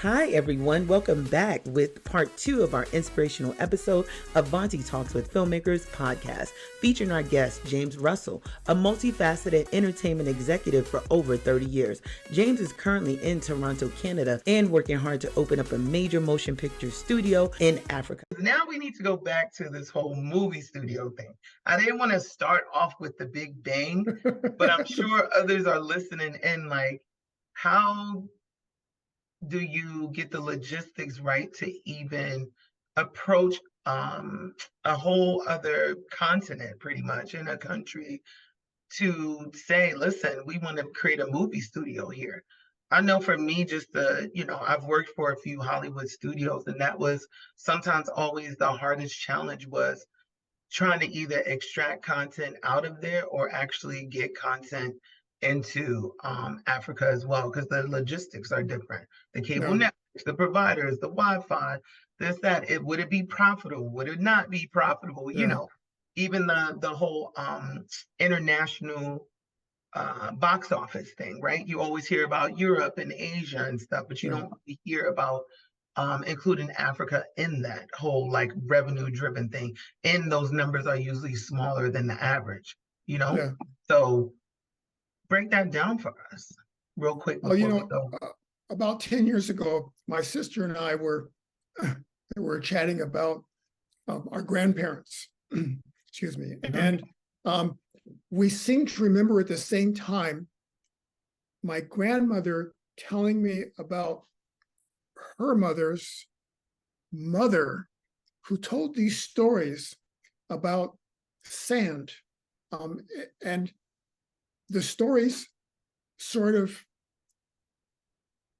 Hi, everyone. Welcome back with part 2 of our inspirational episode of Vonti Talks with Filmmakers podcast, featuring our guest, James Russell, a multifaceted entertainment executive for over 30 years. James is currently in Toronto, Canada, and working hard to open up a major motion picture studio in Africa. Now we need to go back to this whole movie studio thing. I didn't want to start off with the big bang, but I'm sure others are listening in like, how do you get the logistics right to even approach a whole other continent, pretty much, in a country, to say, listen, we want to create a movie studio here? I know for me, just I've worked for a few Hollywood studios, and that was sometimes always the hardest challenge, was trying to either extract content out of there or actually get content into Africa as well, because the logistics are different. The cable networks, the providers, the Wi-Fi, this, that. Would it be profitable? Would it not be profitable? Even the whole international box office thing, right? You always hear about Europe and Asia and stuff, but you don't really hear about including Africa in that whole like revenue driven thing. And those numbers are usually smaller than the average, So break that down for us real quick. About 10 years ago, my sister and I were chatting about our grandparents, excuse me. And we seem to remember at the same time my grandmother telling me about her mother's mother, who told these stories about sand. And the stories sort of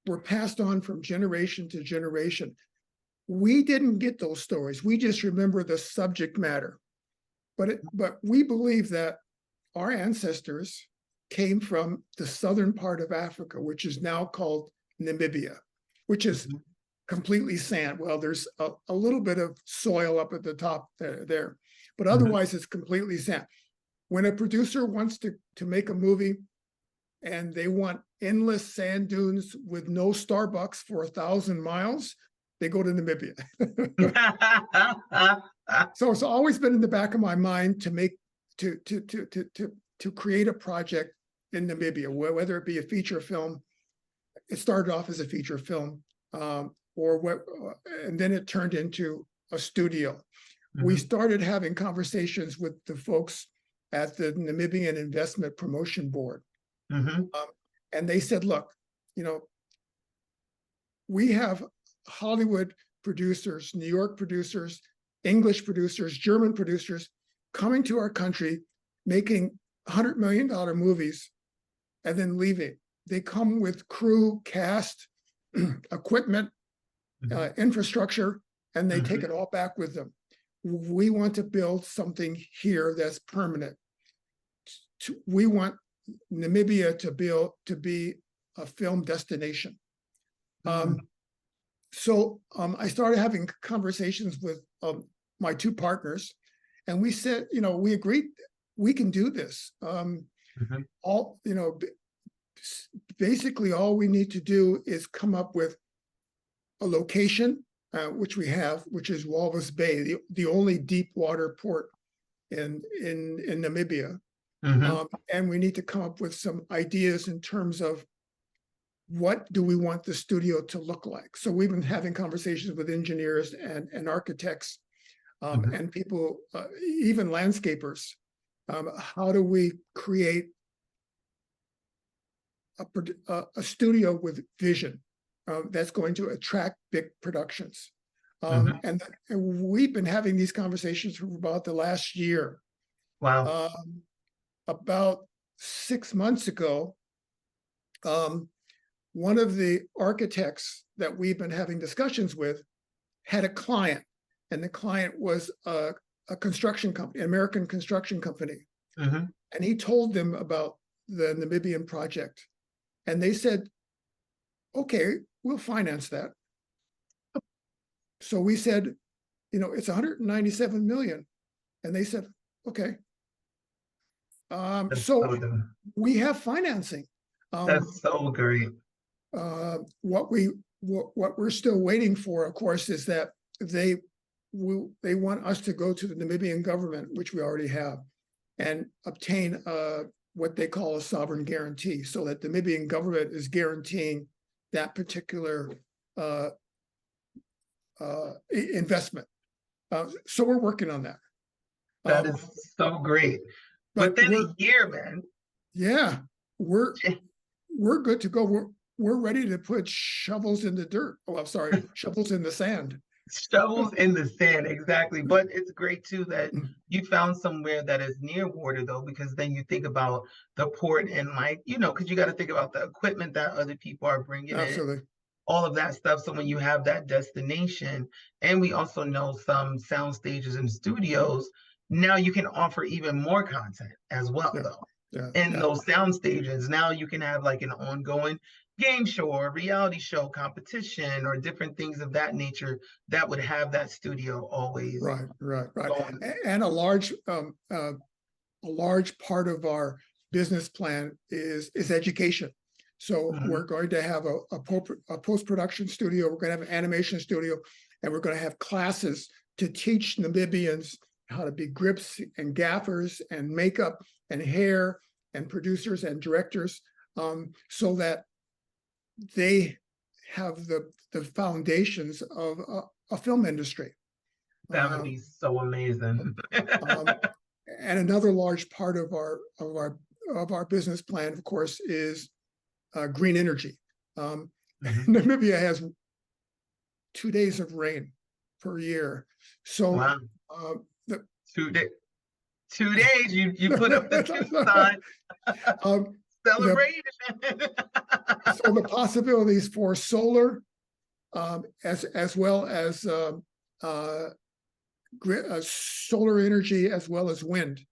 were passed on from generation to generation. We didn't get those stories. We just remember the subject matter. But we believe that our ancestors came from the southern part of Africa, which is now called Namibia, which is completely sand. Well, there's a little bit of soil up at the top there, but otherwise it's completely sand. When a producer wants to make a movie and they want endless sand dunes with no Starbucks for 1,000 miles, they go to Namibia. So it's always been in the back of my mind to create a project in Namibia, whether it be a feature film. It started off as a feature film, and then it turned into a studio. We started having conversations with the folks at the Namibian Investment Promotion Board. And they said, look, we have Hollywood producers, New York producers, English producers, German producers coming to our country, making $100 million movies and then leaving. They come with crew, cast, equipment, infrastructure, and they take it all back with them. We want to build something here that's permanent. We want Namibia to be a film destination. So I started having conversations with my two partners, and we said, we agreed we can do this. Basically all we need to do is come up with a location, which we have, which is Walvis Bay, the only deep water port in Namibia. And we need to come up with some ideas in terms of what do we want the studio to look like. So we've been having conversations with engineers and architects and people, even landscapers. How do we create a studio with vision that's going to attract big productions? And we've been having these conversations for about the last year. Wow. About 6 months ago, one of the architects that we've been having discussions with had a client, and the client was a construction company, an American construction company. And he told them about the Namibian project. And they said, okay, we'll finance that. So we said, it's 197 million. And they said, okay. So we have financing. That's so great. what we're still waiting for, of course, is that they want us to go to the Namibian government, which we already have, and obtain what they call a sovereign guarantee, so that the Namibian government is guaranteeing that particular investment. So we're working on that. That is so great. Within a year, man. Yeah, we're good to go. We're ready to put shovels in the dirt. Oh, I'm sorry, shovels in the sand. Shovels in the sand, exactly. But it's great too that you found somewhere that is near water, though, because then you think about the port and, like, you know, because you got to think about the equipment that other people are bringing in, all of that stuff. So when you have that destination, and we also know some sound stages and studios, now you can offer even more content as well, though. In those sound stages, now you can have like an ongoing game show or reality show competition or different things of that nature that would have that studio always right going. And a large part of our business plan is education. So we're going to have a post-production studio, we're going to have an animation studio, and we're going to have classes to teach Namibians how to be grips and gaffers and makeup and hair and producers and directors, so that they have the foundations of a film industry. That would be so amazing. And another large part of our business plan, of course, is green energy. Namibia has 2 days of rain per year, so wow. 2 days you put up the 2 sign. Celebration. So the possibilities for solar, as well as solar energy, as well as wind,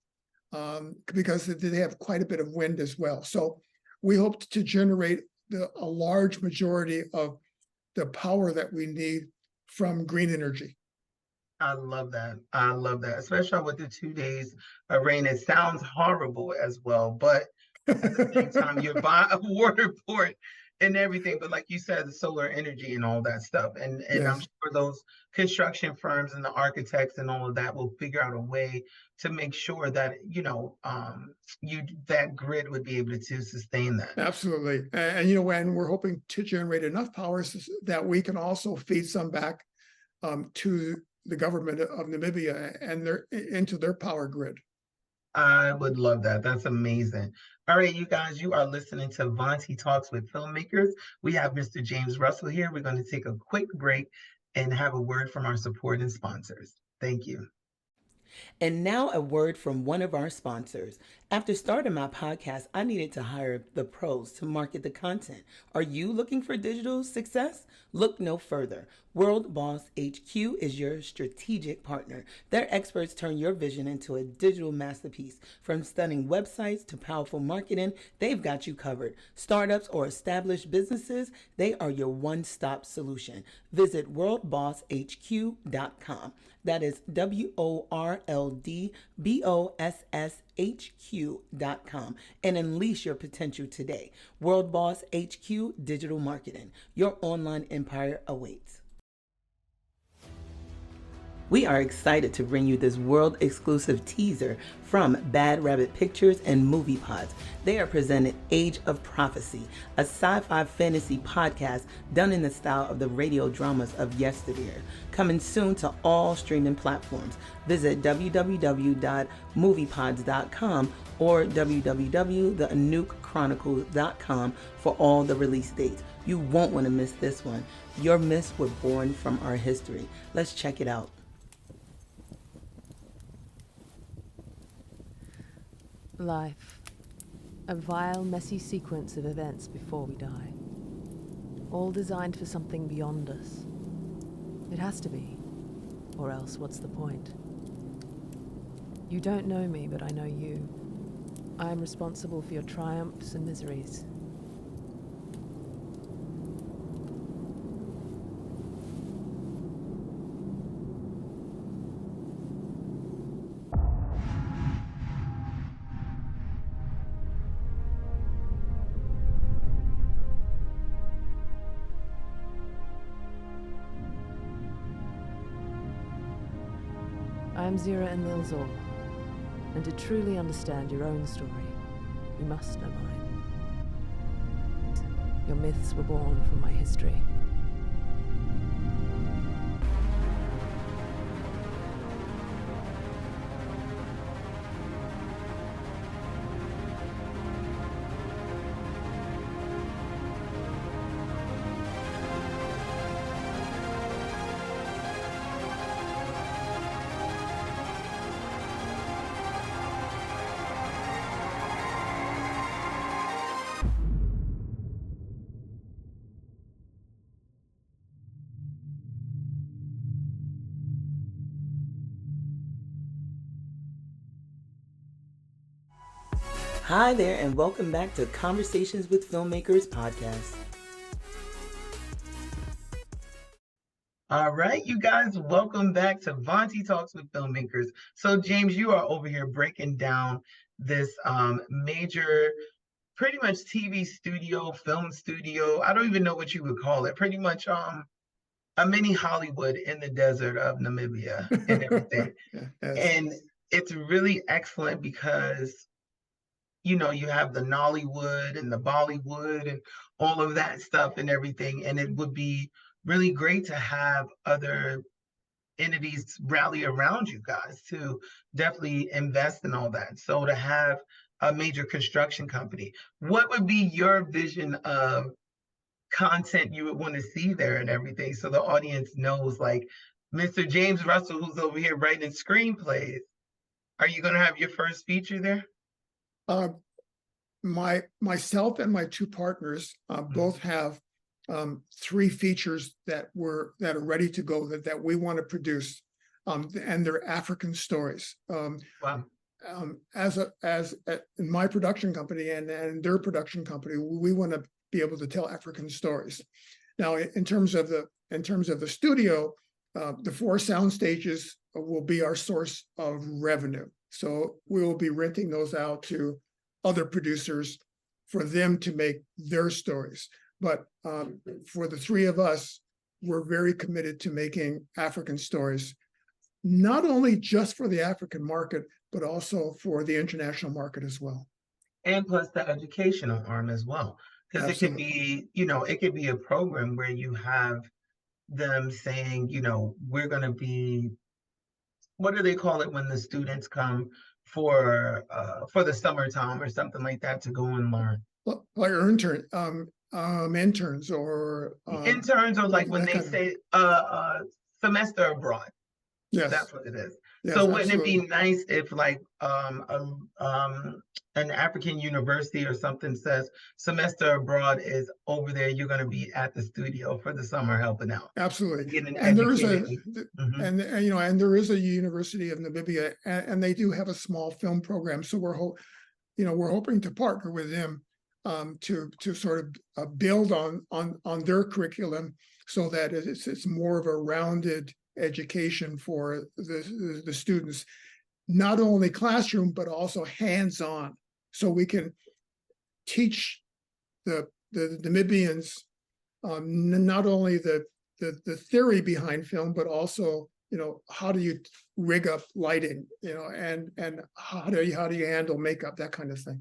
because they have quite a bit of wind as well. So we hope to generate a large majority of the power that we need from green energy. I love that. I love that, especially with the 2 days of rain. It sounds horrible as well, but at the same time, you're by a water port and everything. But like you said, the solar energy and all that stuff. And I'm sure those construction firms and the architects and all of that will figure out a way to make sure that, you know, that grid would be able to sustain that. Absolutely. And you know, when we're hoping to generate enough power that we can also feed some back to the government of Namibia and into their power grid. I would love that. That's amazing. All right, you guys, you are listening to Vonti Talks with Filmmakers. We have Mr. James Russell here. We're going to take a quick break and have a word from our supporting sponsors. Thank you. And now a word from one of our sponsors. After starting my podcast, I needed to hire the pros to market the content. Are you looking for digital success? Look no further. World Boss HQ is your strategic partner. Their experts turn your vision into a digital masterpiece. From stunning websites to powerful marketing, they've got you covered. Startups or established businesses, they are your one-stop solution. Visit worldbosshq.com. That is WORLDBOSSHQ.com, and unleash your potential today. World Boss HQ Digital Marketing. Your online empire awaits. We are excited to bring you this world-exclusive teaser from Bad Rabbit Pictures and Movie Pods. They are presented Age of Prophecy, a sci-fi fantasy podcast done in the style of the radio dramas of yesteryear. Coming soon to all streaming platforms. Visit www.moviepods.com or www.theanoukchronicles.com for all the release dates. You won't want to miss this one. Your myths were born from our history. Let's check it out. Life. A vile, messy sequence of events before we die. All designed for something beyond us. It has to be. Or else, what's the point? You don't know me, but I know you. I am responsible for your triumphs and miseries. I am Zira Enlilzor, and to truly understand your own story, you must know mine. Your myths were born from my history. Hi there, and welcome back to Conversations with Filmmakers podcast. All right, you guys, welcome back to Vonti Talks with Filmmakers. So, James, you are over here breaking down this major, pretty much TV studio, film studio. I don't even know what you would call it. Pretty much a mini Hollywood in the desert of Namibia and everything. Yes. And it's really excellent because you have the Nollywood and the Bollywood and all of that stuff and everything. And it would be really great to have other entities rally around you guys to definitely invest in all that. So to have a major construction company, what would be your vision of content you would want to see there and everything? So the audience knows, like Mr. James Russell, who's over here writing screenplays, are you going to have your first feature there? Myself and my two partners both have 3 features that are ready to go that we want to produce, and they're African stories. Wow. In my production company and their production company, we want to be able to tell African stories. Now, in terms of the studio, the 4 sound stages will be our source of revenue. So we will be renting those out to other producers for them to make their stories. But for the 3 of us, we're very committed to making African stories, not only just for the African market, but also for the international market as well. And plus the educational arm as well. Because it could be, it could be a program where you have them saying, we're going to be, what do they call it when the students come for the summertime or something like that to go and learn? Like interns or interns, or like when they say semester abroad. Yes, that's what it is. Yes, so wouldn't absolutely. it be nice if like an African university or something says semester abroad is over there, you're going to be at the studio for the summer helping out. Absolutely. And there is and there is a University of Namibia, and they do have a small film program. So we're hoping to partner with them to sort of build on their curriculum so that it's more of a rounded education for the students, not only classroom but also hands-on, so we can teach the Namibians not only the theory behind film, but also how do you rig up lighting, and how do you handle makeup, that kind of thing.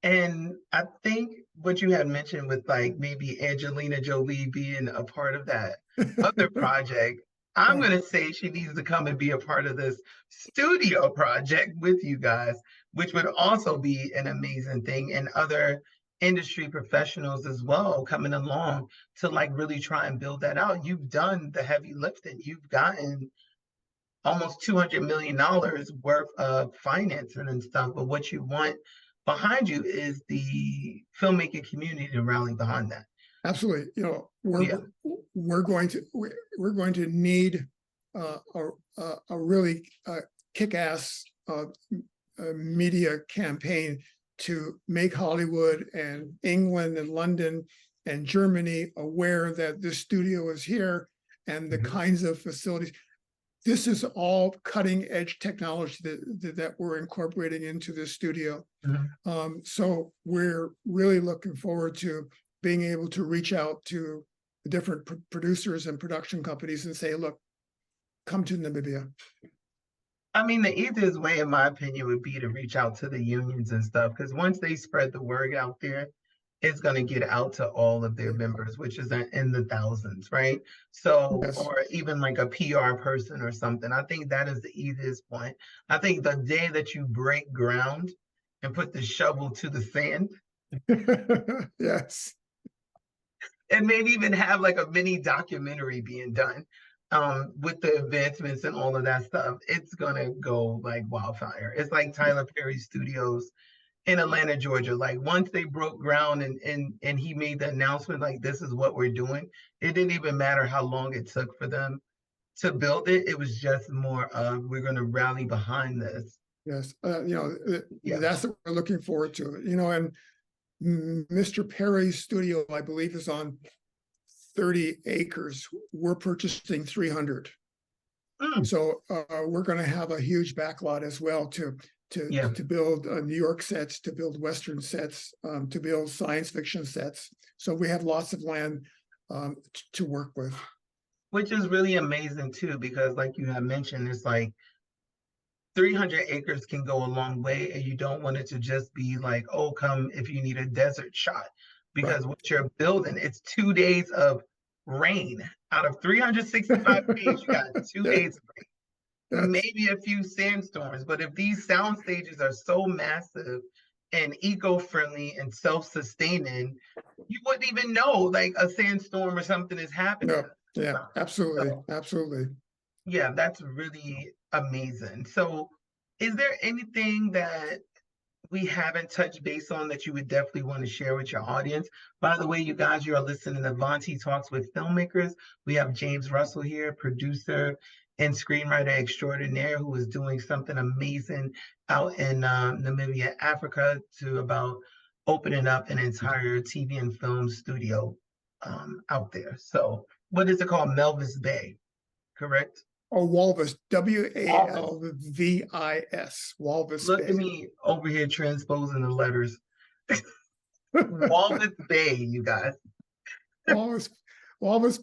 And I think what you had mentioned with like maybe Angelina Jolie being a part of that other project, I'm going to say she needs to come and be a part of this studio project with you guys, which would also be an amazing thing. And other industry professionals as well coming along to like really try and build that out. You've done the heavy lifting. You've gotten almost $200 million worth of financing and stuff. But what you want behind you is the filmmaking community to rally behind that. Absolutely. We're going to need a really kick-ass media campaign to make Hollywood and England and London and Germany aware that this studio is here and the kinds of facilities. This is all cutting edge technology that we're incorporating into this studio. So we're really looking forward to being able to reach out to the different producers and production companies and say, look, come to Namibia. I mean, the easiest way, in my opinion, would be to reach out to the unions and stuff, because once they spread the word out there, it's going to get out to all of their members, which is in the thousands, right? So, Yes. or even like a PR person or something. I think that is the easiest point. I think the day that you break ground and put the shovel to the sand, Yes. and maybe even have like a mini documentary being done with the advancements and all of that stuff, it's gonna go like wildfire. It's like Tyler Perry Studios in Atlanta, Georgia. Like once they broke ground and he made the announcement, like this is what we're doing, it didn't even matter how long it took for them to build it. It was just more of we're gonna rally behind this. Yes. Yeah. That's what we're looking forward to. And Mr. Perry's studio, I believe, is on 30 acres. We're purchasing 300. Mm, So we're going to have a huge backlot as well yeah. to build New York sets, to build Western sets, to build science fiction sets. So we have lots of land to work with. Which is really amazing too, because like you had mentioned, it's like 300 acres can go a long way, and you don't want it to just be like, oh, come if you need a desert shot, because Right. what you're building, it's 2 days of rain. Out of 365 days, you got 2 days of rain, Yes. maybe a few sandstorms. But if these sound stages are so massive and eco-friendly and self-sustaining, you wouldn't even know like a sandstorm or something is happening. No. Yeah, absolutely. So, Absolutely. yeah, that's really amazing. So, is there anything that we haven't touched base on that you would definitely want to share with your audience? By the way, you guys, you are listening to Vonti Talks with Filmmakers. We have James Russell here, producer and screenwriter extraordinaire, who is doing something amazing out in Namibia, Africa, to about opening up an entire TV and film studio out there. So, what is it called? Melvis Bay, correct? Oh, Walvis, Walvis. Walvis, Walvis Look at Bay. me over here transposing the letters. Walvis Bay, you guys. Walvis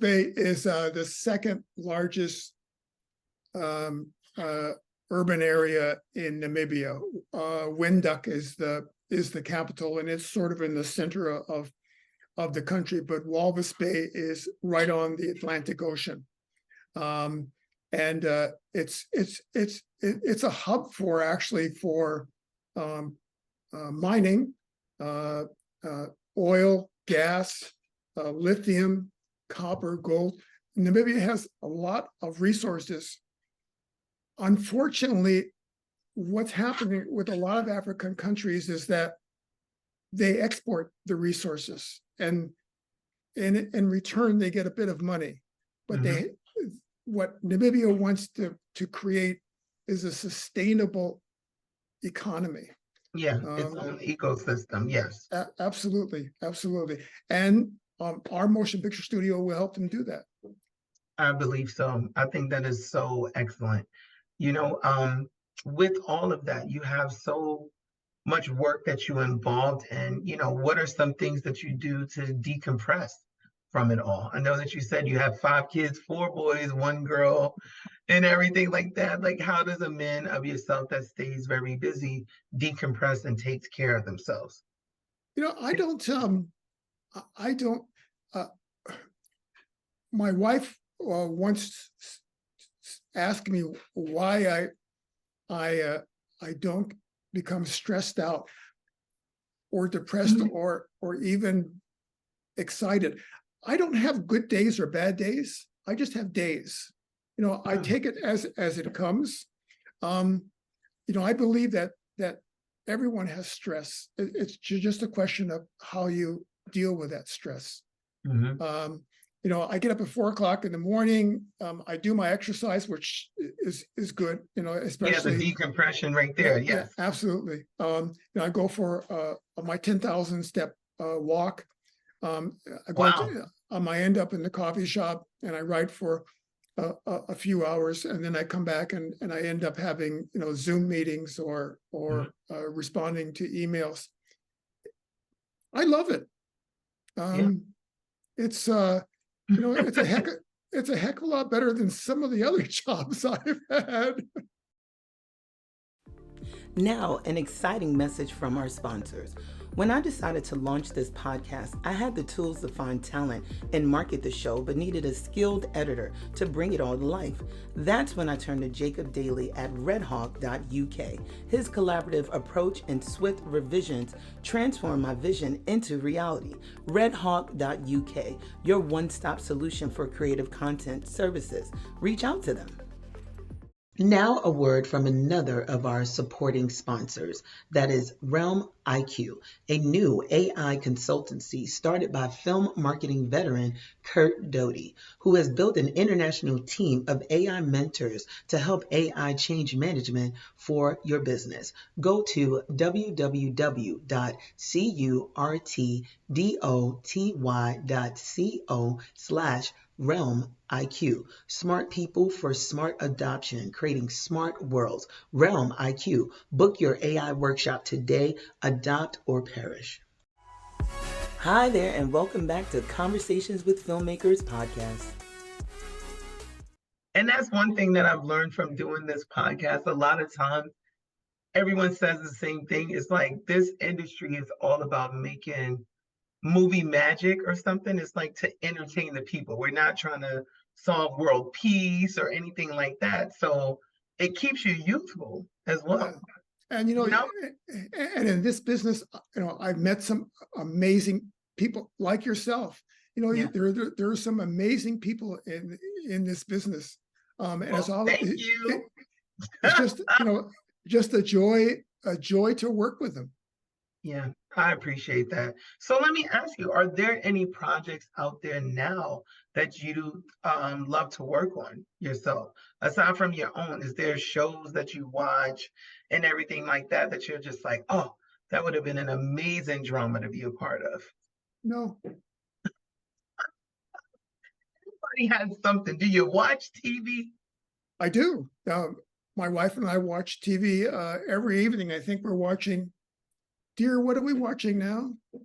Bay is the second largest urban area in Namibia. Windhoek is the capital, and it's sort of in the center of the country. But Walvis Bay is right on the Atlantic Ocean, and it's a hub for mining, oil, gas, lithium, copper, gold. Namibia has a lot of resources. Unfortunately, what's happening with a lot of African countries is that they export the resources, and in return they get a bit of money. But what Namibia wants to create is a sustainable economy. Yeah, its own ecosystem. Yes, Absolutely, absolutely. And our motion picture studio will help them do that. I believe so. I think that is so excellent. You know, with all of that, you have so much work that you involved in. You know, what are some things that you do to decompress from it all? I know that you said you have 5 kids, 4 boys, 1 girl, and everything like that. Like, how does a man of yourself that stays very busy decompress and takes care of themselves? I don't. My wife once asked me why I don't become stressed out or depressed or even excited. I don't have good days or bad days. I just have days. I take it as it comes. I believe that everyone has stress. It's just a question of how you deal with that stress. I get up at 4:00 in the morning. I do my exercise, which is good. Especially the decompression right there. Yeah, Yes. absolutely. I go for my 10,000 step walk. I end up in the coffee shop and I write for a few hours, and then I come back and I end up having Zoom meetings or responding to emails. I love it. It's it's a heck of a lot better than some of the other jobs I've had. Now, an exciting message from our sponsors. When I decided to launch this podcast, I had the tools to find talent and market the show, but needed a skilled editor to bring it all to life. That's when I turned to Jacob Daly at redhawk.uk. His collaborative approach and swift revisions transformed my vision into reality. redhawk.uk, your one-stop solution for creative content services. Reach out to them. Now a word from another of our supporting sponsors, that is Realm IQ, a new AI consultancy started by film marketing veteran Kurt Doty, who has built an international team of AI mentors to help AI change management for your business. Go to www.curtdoty.co/Realm IQ. Smart people for smart adoption, creating smart worlds. Realm IQ. Book your AI workshop today. Adopt or perish. Hi there, and welcome back to Conversations with Filmmakers podcast. And that's one thing that I've learned from doing this podcast. A lot of times, everyone says the same thing. It's like this industry is all about making movie magic or something. It's like to entertain the people. We're not trying to solve world peace or anything like that. So it keeps you youthful as well. And and in this business, I've met some amazing people like yourself. There are some amazing people in this business. And it's all thank you. It's just just a joy to work with them. Yeah, I appreciate that. So let me ask you, are there any projects out there now that you love to work on yourself? Aside from your own, is there shows that you watch and everything like that that you're just like, oh, that would have been an amazing drama to be a part of? No. Everybody has something. Do you watch TV? I do. My wife and I watch TV every evening. I think we're watching. Dear, what are we watching now? We're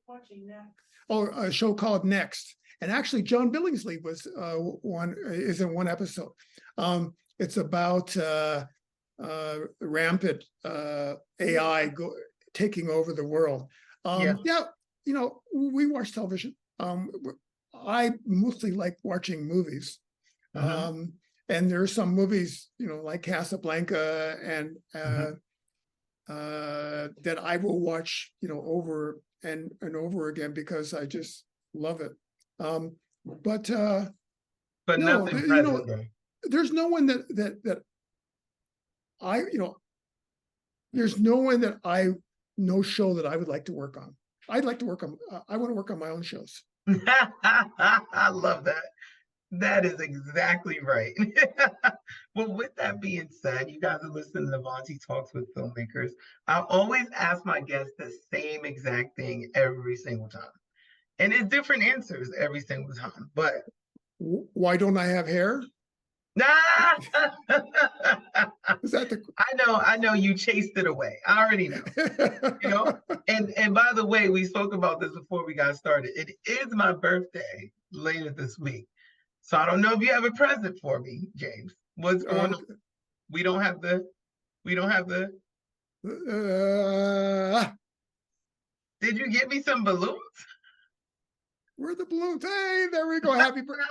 watching Next. Oh, a show called Next. And actually, John Billingsley is in one episode. It's about rampant AI taking over the world. We watch television. I mostly like watching movies. And there are some movies, like Casablanca and that I will watch, over and over again because I just love it. But nothing present day. There's no one that I, there's no one that no show that I would like to work on. I'd like to work on. I want to work on my own shows. I love that. That is exactly right. Well, with that being said, you guys are listening to Vonti Talks with Filmmakers. I always ask my guests the same exact thing every single time. And it's different answers every single time. But why don't I have hair? Is that the... I know you chased it away. I already know. And by the way, we spoke about this before we got started. It is my birthday later this week. So I don't know if you have a present for me, James. What's going on? We don't have the. Did you get me some balloons? Where are the balloons? Hey, there we go. Happy birthday.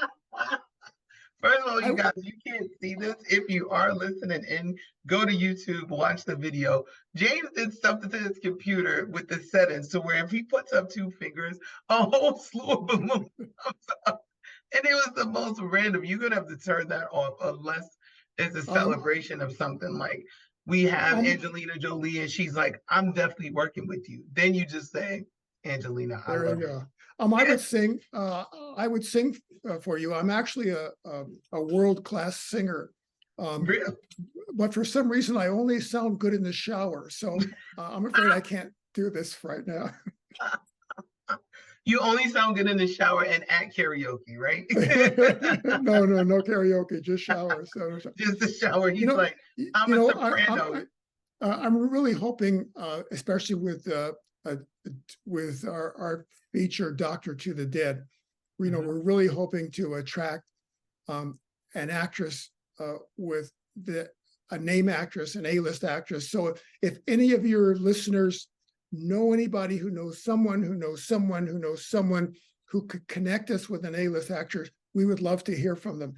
First of all, you guys, you can't see this. If you are listening in, go to YouTube, watch the video. James did something to his computer with the settings to where if he puts up two fingers, a whole slew of balloons comes up. And it was the most random. You're going to have to turn that off unless it's a celebration of something like we have Angelina Jolie and she's like, I'm definitely working with you. Then you just say, Angelina, I love you. I would sing for you. I'm actually a world-class singer. Really? But for some reason, I only sound good in the shower. So I'm afraid I can't do this right now. You only sound good in the shower and at karaoke, right? No karaoke, just shower. So just the shower. He's like, I'm a soprano. I'm really hoping, especially with our feature, Doctor to the Dead, we're really hoping to attract an actress with the a name actress, an A-list actress. So if any of your listeners know anybody who knows someone who knows someone who knows someone who could connect us with an A-list actress, we would love to hear from them.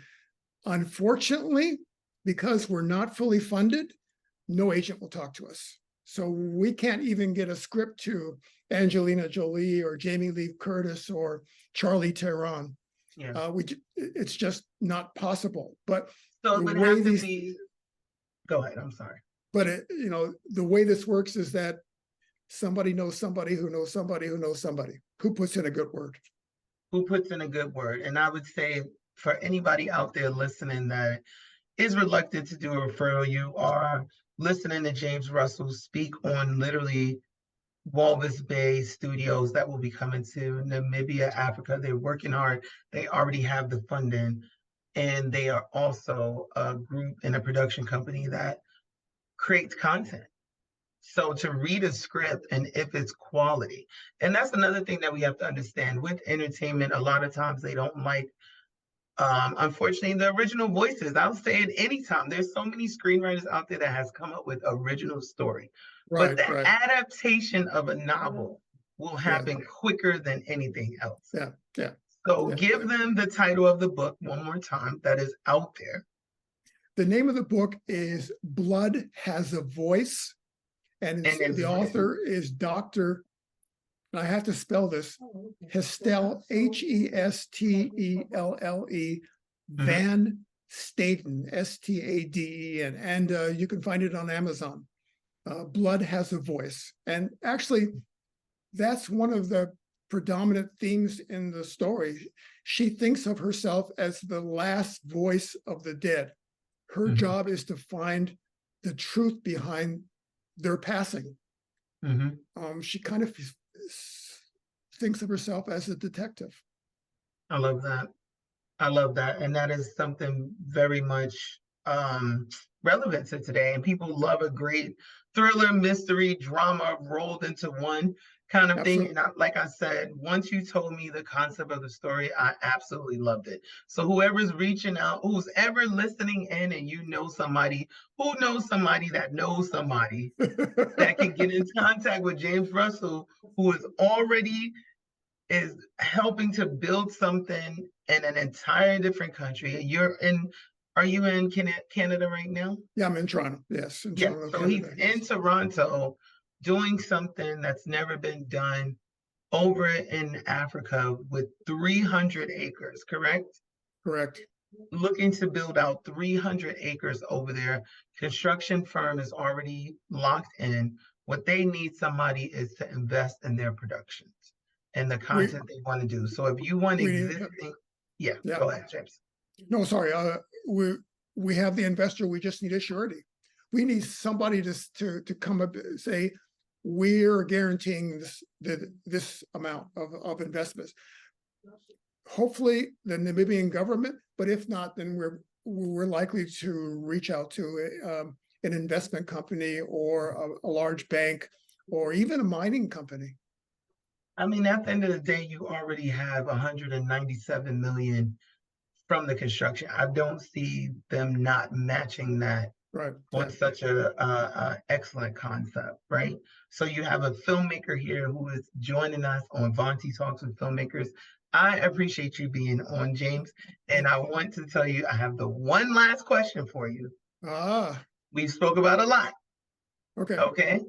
Unfortunately, because we're not fully funded, no agent will talk to us. So we can't even get a script to Angelina Jolie or Jamie Lee Curtis or Charlie Theron. Yeah. It's just not possible. But So it the would way have to these, be. Go ahead. I'm sorry. but the way this works is that somebody knows somebody who knows somebody who knows somebody who puts in a good word. Who puts in a good word? And I would say for anybody out there listening that is reluctant to do a referral, you are listening to James Russell speak on literally Walvis Bay studios that will be coming to Namibia, Africa. They're working hard. They already have the funding. And they are also a group and a production company that creates content. So to read a script and if it's quality, and that's another thing that we have to understand with entertainment, a lot of times they don't like, unfortunately, the original voices. I'll say it anytime. There's so many screenwriters out there that has come up with original story, but the Right. adaptation of a novel will happen quicker than anything else. Yeah. So give them the title of the book one more time that is out there. The name of the book is Blood Has a Voice. And the author is Dr. I have to spell this, Hestelle, Hestelle, Van Staden, Staden. And you can find it on Amazon. Blood Has a Voice. And actually, that's one of the predominant themes in the story. She thinks of herself as the last voice of the dead. Her job is to find the truth behind their passing. She kind of thinks of herself as a detective. I love that. And that is something very much relevant to today. And people love a great thriller, mystery, drama rolled into one kind of thing. And like I said, once you told me the concept of the story, I absolutely loved it. So whoever's reaching out, who's ever listening in, and you know somebody who knows somebody that knows somebody that can get in contact with James Russell, who is helping to build something in an entire different country. Are you in Canada right now? Yeah, I'm in Toronto. Yes. Toronto, so Canada. He's in Toronto doing something that's never been done over in Africa with 300 acres, correct? Correct. Looking to build out 300 acres over there. Construction firm is already locked in. What they need somebody is to invest in their productions and the content they want to do. So if you want existing, go ahead, James. No, sorry. We have the investor. We just need a surety. We need somebody to come up and say, we're guaranteeing this amount of investments. Hopefully the Namibian government, but if not, then we're likely to reach out to an investment company or a large bank or even a mining company. I mean, at the end of the day, you already have 197 million from the construction. I don't see them not matching that on such a excellent concept, right? So you have a filmmaker here who is joining us on Vonti Talks with Filmmakers. I appreciate you being on, James. And I want to tell you, I have the one last question for you. We spoke about a lot. Okay.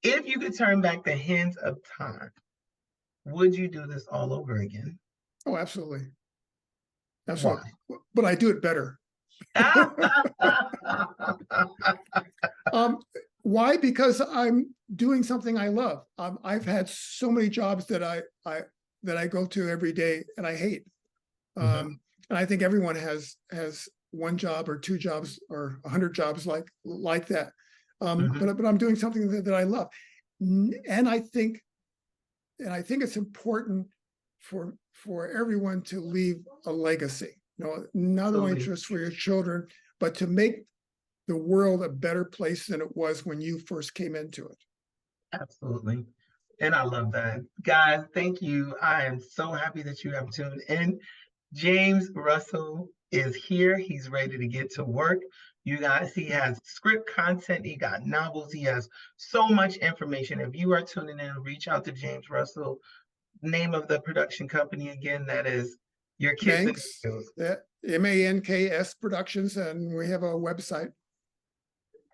If you could turn back the hands of time, would you do this all over again? Oh, absolutely. Absolutely. Why? But I do it better. Why? Because I'm doing something I love. I've had so many jobs that I go to every day and I hate. And I think everyone has one job or two jobs or 100 jobs like that. But I'm doing something that I love, and I think it's important for everyone to leave a legacy. Not only just for your children, but to make the world a better place than it was when you first came into it. Absolutely. And I love that. Guys, thank you. I am so happy that you have tuned in. James Russell is here. He's ready to get to work. You guys, he has script content, he got novels, he has so much information. If you are tuning in, reach out to James Russell. Name of the production company again, that is Your Kids in Manks, News. MANKS Productions, and we have a website.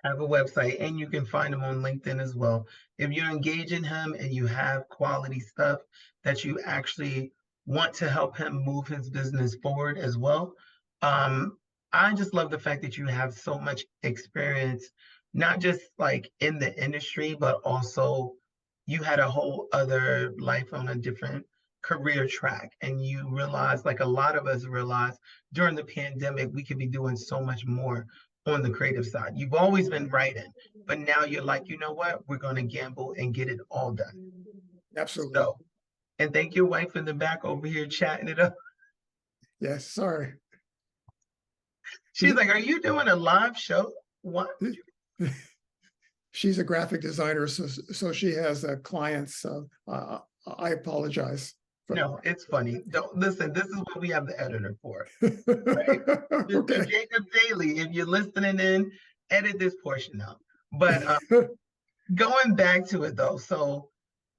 Have a website, and you can find him on LinkedIn as well. If you're engaging him and you have quality stuff that you actually want to help him move his business forward as well, I just love the fact that you have so much experience, not just like in the industry, but also you had a whole other life on a different career track. And you realize, like a lot of us realized during the pandemic, we could be doing so much more on the creative side. You've always been writing, but now you're like, you know what? We're going to gamble and get it all done. Absolutely. So, and thank your wife in the back over here chatting it up. Yes, sorry. She's like, are you doing a live show? What? She's a graphic designer, so she has clients. I apologize. No, it's funny. Don't listen. This is what we have the editor for. Right? Okay. Jacob Daly, if you're listening in, edit this portion out. But going back to it though, so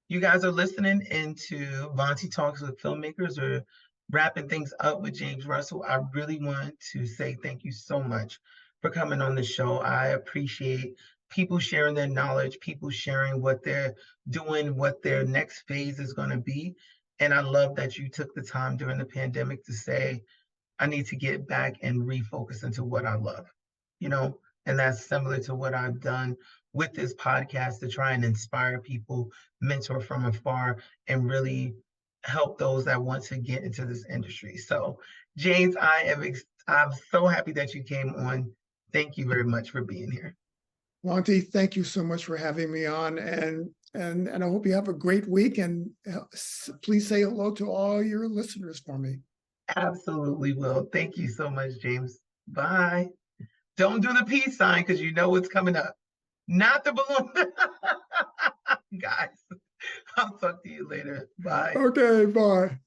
you guys are listening into Vonti Talks with Filmmakers, or wrapping things up with James Russell. I really want to say thank you so much for coming on the show. I appreciate people sharing their knowledge, people sharing what they're doing, what their next phase is going to be. And I love that you took the time during the pandemic to say, I need to get back and refocus into what I love, you know, and that's similar to what I've done with this podcast, to try and inspire people, mentor from afar, and really help those that want to get into this industry. So, James, I'm so happy that you came on. Thank you very much for being here. Vonti, thank you so much for having me on, and I hope you have a great week, and please say hello to all your listeners for me. Absolutely will. Thank you so much, James. Bye. Don't do the peace sign because you know what's coming up. Not the balloon. Guys, I'll talk to you later. Bye. Okay, bye.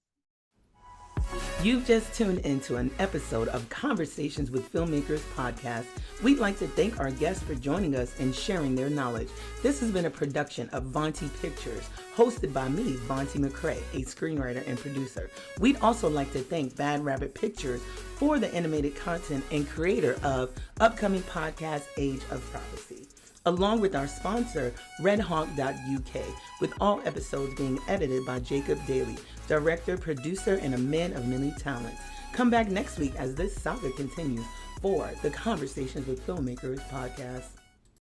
You've just tuned into an episode of Conversations with Filmmakers podcast. We'd like to thank our guests for joining us and sharing their knowledge. This has been a production of Vonti Pictures, hosted by me, Vonti McCrae, a screenwriter and producer. We'd also like to thank Bad Rabbit Pictures for the animated content and creator of upcoming podcast Age of Prophecy, along with our sponsor, redhawk.uk, with all episodes being edited by Jacob Daly, director, producer, and a man of many talents. Come back next week as this saga continues for the Conversations with Filmmakers podcast.